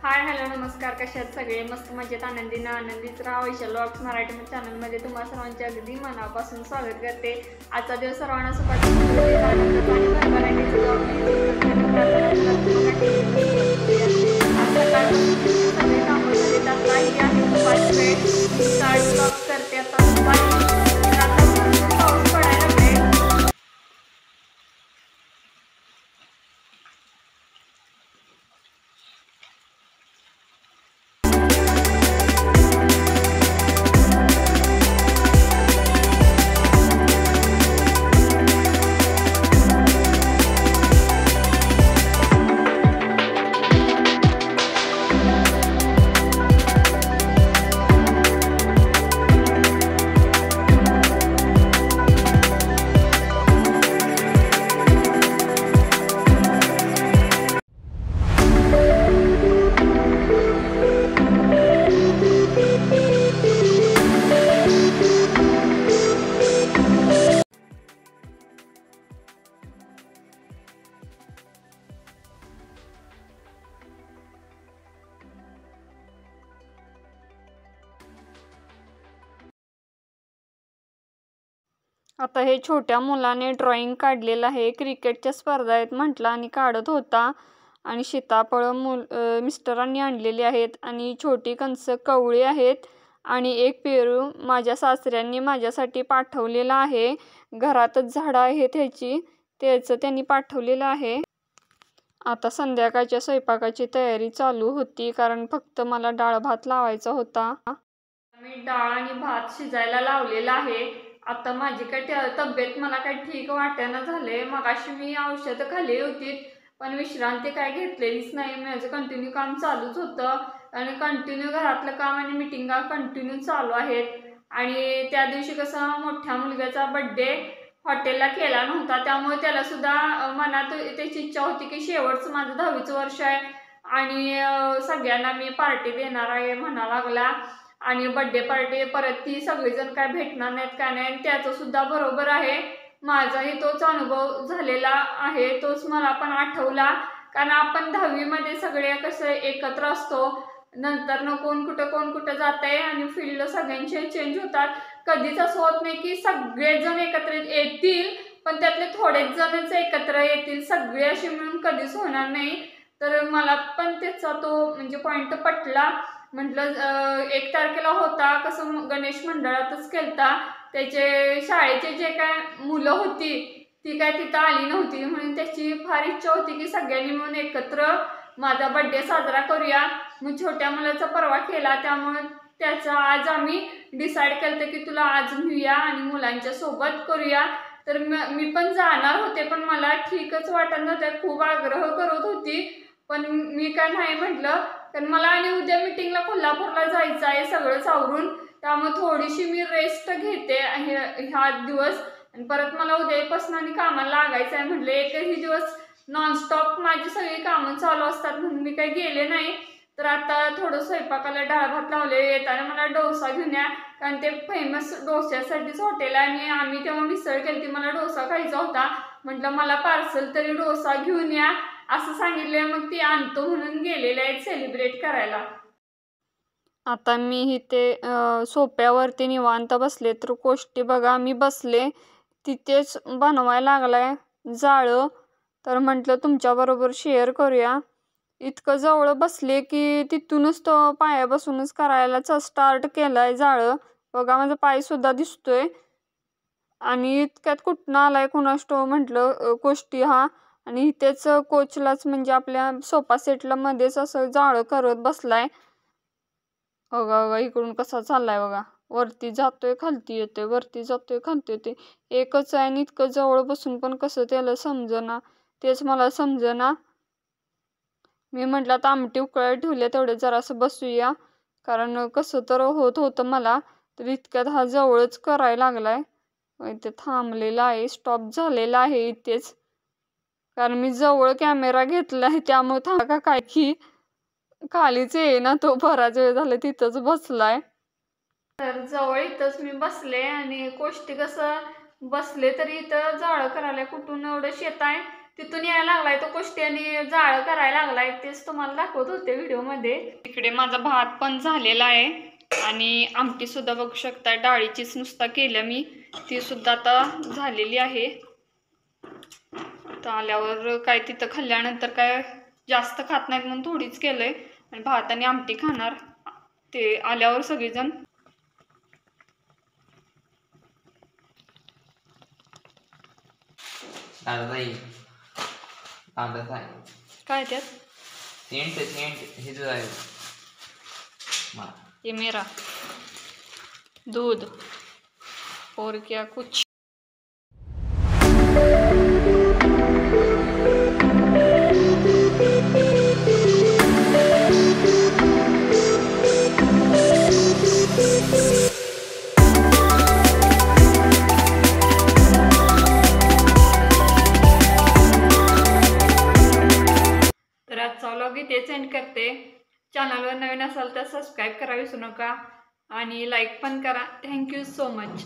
Hi hello नमस्कार, कशा आहेत सगळे? मस्त मजेत आनंदीच राहा. वैशाली व्लॉग्स मराठी चॅनलमध्ये तुम्हा सर्वांचे अगदी मनापासून स्वागत करते. आजचा दिवस सर्वांना सुखाचा समृद्धीचा आनंदाचा आणि भरभराटीचा जाऊ आज सकाळपासून सगळे कामं झालेत. आता ही आहे दुपारची वेळ. मी स्टार्ट व्लॉग करते आता दुपारी. आता भरपूर पाऊस पडायला लागलाय. आता हे छोट्या मुलाने ड्रॉइंग काढलेलं आहे. क्रिकेटच्या स्पर्धा आहेत म्हटलं आणि काढत होता. आणि सीताफळं मिस्टरांनी आणलेली आहेत आणि छोटी कंस कवळी आहेत आणि एक पेरू माझ्या सासऱ्यांनी माझ्यासाठी पाठवलेलं आहे. घरातच झाडं आहेत त्याचं त्यांनी पाठवलेलं आहे. आता संध्याकाळच्या स्वयंपाकाची तयारी चालू होती, कारण फक्त मला डाळ भात लावायचा होता. मी डाळ आणि भात शिजायला लावलेला आहे. आता माझी काय तब्येत मला काय ठीक वाटेना झाले. मगाशी मी औषधं खाल्ली होती पण विश्रांती काय घेतलेलीच नाही. माझं कंटिन्यू काम चालूच होतं आणि कंटिन्यू घरातलं काम आणि मिटिंगा कंटिन्यू चालू आहेत. आणि त्या दिवशी कसं मोठ्या मुलग्याचा बड्डे हॉटेलला केला नव्हता, त्यामुळे त्याला सुद्धा मनात त्याची इच्छा होती की शेवटचं माझं 10वीचं वर्ष आहे आणि सगळ्यांना मी पार्टी देणार आहे म्हणा लागला. आणि बड्डे पार्टी परत ती सगळेजण काय भेटणार नाहीत काय नाही. त्याचं सुद्धा बरोबर आहे. माझाही तोच अनुभव झालेला आहे. तोच मला पण आठवला, कारण आपण 10वीमध्ये सगळे कसं एकत्र असतो. नंतर कोण कुठं जात आहे आणि फील्ड सगळ्यांचे चेंज होतात. कधीच असं होत नाही की सगळेजण एकत्र येतील, पण त्यातले थोडेच जणच एकत्र येतील. सगळे असे मिळून कधीच होणार नाही. तर मला पण त्याचा तो म्हणजे पॉइंट पटला. म्हटलं 1 तारखेला होता, कसं गणेश मंडळातच केलता. त्याचे शाळेचे जे काय मुलं होती ती काय तिथं आली नव्हती, म्हणून त्याची फार इच्छा होती की सगळ्यांनी मिळून एकत्र माझा बड्डे साजरा करूया. मग छोट्या मुलाचा परवा केला, त्यामुळे त्याचा आज आम्ही डिसाईड केलं की तुला आज नेऊया आणि मुलांच्या सोबत करूया. तर मी पण जाणार होते, पण मला ठीकच वाटत नव्हतं. खूप आग्रह करत होती पण मी काय नाही म्हटलं, कारण मला आणि उद्या मीटिंगला कोल्हापूरला जायचं आहे सगळंच आवरून. त्यामुळे थोडीशी मी रेस्ट घेते ह्या दिवस आणि परत मला उद्यापासून आणि कामाला लागायचं आहे. म्हटलं एकही दिवस नॉनस्टॉप माझी सगळी कामं चालू असतात म्हणून मी काही गेले नाही. तर आता थोडं स्वयंपाकाला डाळ भात लावले. येताना मला डोसा घेऊन या, कारण ते फेमस डोस्यासाठीच हॉटेल आहे आणि आम्ही तेव्हा मिसळ केली, मला डोसा खायचा होता. म्हटलं मला पार्सल तरी डोसा घेऊन या असं सांगितलंय. मग ती आणतो म्हणून गेलेले आहेत सेलिब्रेट करायला. आता मी इथे सोप्यावरती निवांत बसले तर गोष्टी बघा, मी बसले तिथेच बनवायला लागलाय जाळं. तर म्हटलं तुमच्याबरोबर शेअर करूया. इतकं जवळ बसले की तिथूनच तो पायापासूनच करायलाच स्टार्ट केलाय जाळं. बघा माझा पाय सुद्धा दिसतोय आणि इतक्यात कुठनं आलाय कुणास ठाऊक म्हटलं गोष्टी हा. आणि इथेच कोचलाच म्हणजे आपल्या सोफा सेटला मध्येच असं जाळं करत बसलाय. बघा इकडून कसा चाललाय बघा. वरती जातोय खालती येतोय, वरती जातोय खालती येतोय. एकच आहे आणि इतकं जवळ बसून पण कसं त्याला समजना, तेच मला समजना. मी म्हटलं आता आमटी उकळायला ठेवल्या तेवढे जरासं बसूया, कारण कसं तर होत होतं मला. तर इतक्यात हा जवळच करायला लागलाय. इथे थांबलेला आहे, स्टॉप झालेला आहे इथेच, कारण मी जवळ कॅमेरा घेतला आहे. त्यामुळे थांबा काय की खालीच येईना तो. बराच वेळ झाला तिथंच बसलाय. तर जवळ इथंच मी बसले आणि गोष्टी कसं बसले तरी इथं जाळं करायला कुठून एवढं शेत आहे तिथून यायला लागलाय तो कुष्ट्याने जाळं करायला लागलाय, तेच तुम्हाला दाखवत होते व्हिडिओमध्ये. इकडे माझा भात पण झालेला आहे आणि आमटी सुद्धा बघू शकता, डाळीचीच नुसता केल्या मी, ती सुद्धा आता झालेली आहे. तर आल्यावर काय तिथं खाल्ल्यानंतर काय जास्त खात नाहीत म्हणून थोडीच केलंय आणि भात आणि आमटी खाणार, ते आल्यावर सगळेजण. काय त्यात ये मेरा दूध और क्या कुछ. तर आजचा व्लॉग इथेच एंड करते. चॅनलवर नवीन असाल तर सबस्क्राईब करा विसरू नका आणि लाईक पण करा. Thank you so much.